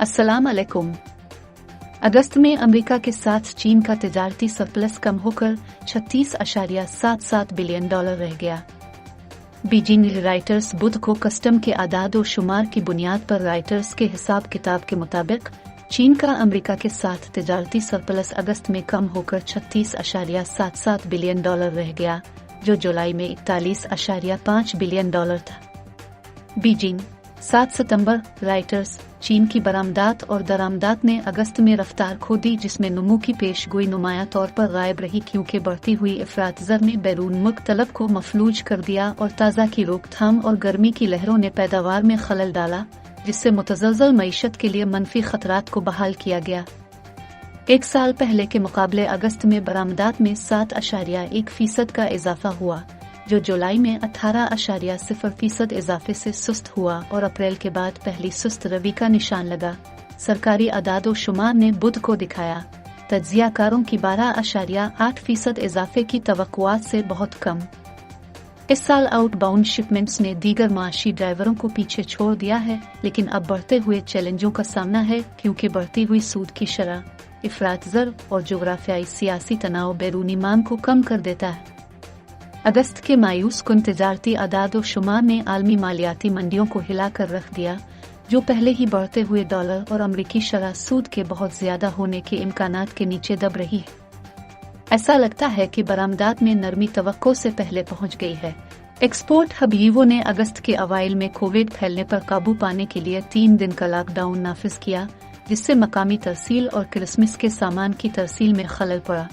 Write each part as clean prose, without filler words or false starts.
अस्सलाम अलैकुम। अगस्त में अमेरिका के साथ चीन का तिजारती सरप्लस कम होकर 36.77 बिलियन डॉलर रह गया। बीजिंग राइटर्स बुध को कस्टम के आदाद और शुमार की बुनियाद पर राइटर्स के हिसाब किताब के मुताबिक चीन का अमेरिका के साथ तिजारती सरप्लस अगस्त में कम होकर 36.77 बिलियन डॉलर रह गया, जो जुलाई में 41.5 बिलियन डॉलर था। बीजिंग 7 सितंबर राइटर्स चीन की बरामदात और दरामदात ने अगस्त में रफ्तार खो दी, जिसमें नमू की पेशगोई नुमाया तौर पर गायब रही, क्योंकि बढ़ती हुई अफरात-ज़र ने बैरून मुल्क तलब को मफलूज कर दिया और ताज़ा की रोकथाम और गर्मी की लहरों ने पैदावार में खलल डाला, जिससे मुतज़लज़ल मईशत के लिए मनफी खतरात को बहाल किया गया। एक साल पहले के मुकाबले अगस्त में बरामदात में 7.1% का इजाफा हुआ, जो जुलाई में 18.0% इजाफे से सुस्त हुआ और अप्रैल के बाद पहली सुस्त रवि का निशान लगा। सरकारी अदाद शुमार ने बुध को दिखाया तज्जियाकारों की 12.8% इजाफे की तवक्कुआत से बहुत कम। इस साल आउटबाउंड शिपमेंट्स ने दीगर माशी ड्राइवरों को पीछे छोड़ दिया है, लेकिन अब बढ़ते हुए चैलेंजों का सामना है, क्योंकि बढ़ती हुई सूद की शरह, इफरात-ज़र और जोग्राफियाई सियासी तनाव बैरूनी मांग को कम कर देता है। अगस्त के मायूस कुन तिजारती आदाद और शुमार ने आलमी मालियाती मंडियों को हिलाकर रख दिया, जो पहले ही बढ़ते हुए डॉलर और अमरीकी शरह सूद के बहुत ज्यादा होने के इम्कानात के नीचे दब रही है। ऐसा लगता है कि बरामदात में नरमी तवक्को से पहले पहुंच गई है। एक्सपोर्ट हब यूवो ने अगस्त के अवाइल में कोविड फैलने पर काबू पाने के लिए 3 दिन का लॉकडाउन नाफिज किया, जिससे मकामी तरसील और क्रिसमस के सामान की तरसील में खलल पड़ा।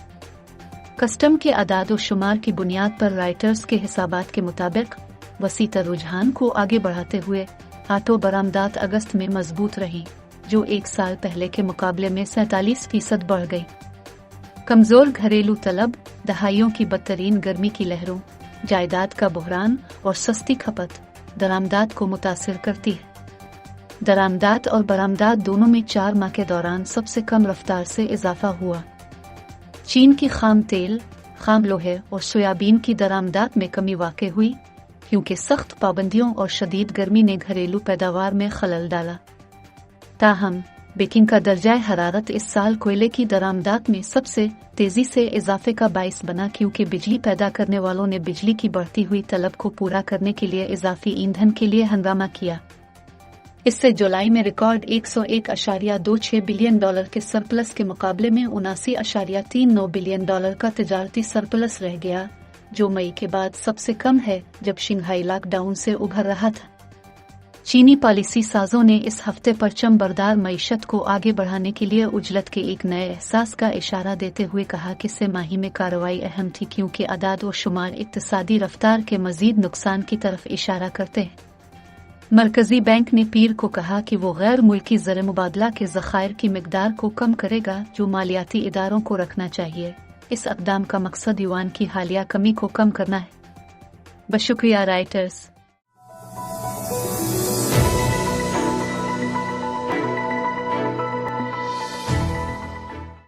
कस्टम के आदाद शुमार की बुनियाद पर राइटर्स के हिसाबात के मुताबिक वसीतर रुझान को आगे बढ़ाते हुए आटो बरामदात अगस्त में मजबूत रही, जो एक साल पहले के मुकाबले में 47% बढ़ गई। कमजोर घरेलू तलब, दहाइयों की बदतरीन गर्मी की लहरों, जायदाद का बहरान और सस्ती खपत दरामदात को मुतासिर करती है। दरामदात और बरामदात दोनों में 4 माह के दौरान सबसे कम रफ्तार से इजाफा हुआ। चीन की खाम तेल, खाम लोहे और सोयाबीन की दरामदात में कमी वाक़ हुई, क्योंकि सख्त पाबंदियों और शदीद गर्मी ने घरेलू पैदावार में खलल डाला। ताहम बेकिंग का दर्जा हरारत इस साल कोयले की दरामदात में सबसे तेजी से इजाफे का बाइस बना, क्योंकि बिजली पैदा करने वालों ने बिजली की बढ़ती हुई तलब को पूरा करने के लिए इजाफी ईंधन के लिए हंगामा किया। इससे जुलाई में रिकॉर्ड 101.26 बिलियन डॉलर के सरप्लस के मुकाबले में 79.39 बिलियन डॉलर का तिजारती सरप्लस रह गया, जो मई के बाद सबसे कम है, जब शंघाई लॉकडाउन से उभर रहा था। चीनी पॉलिसी साजों ने इस हफ्ते परचम बरदार मईशत को आगे बढ़ाने के लिए उजलत के एक नए एहसास का इशारा देते हुए कहा कि तिमाही में कार्रवाई अहम थी, क्योंकि आदाद और शुमार इक्तिसादी रफ्तार के मजीद नुकसान की तरफ इशारा करते हैं। मरकजी बैंक ने पीर को कहा कि वो गैर मुल्की ज़र मुबादला के ज़खायर की मिकदार को कम करेगा, जो मालियाती इदारों को रखना चाहिए। इस इक़दाम का मकसद युआन की हालिया कमी को कम करना है। बशुक्रिया राइटर्स।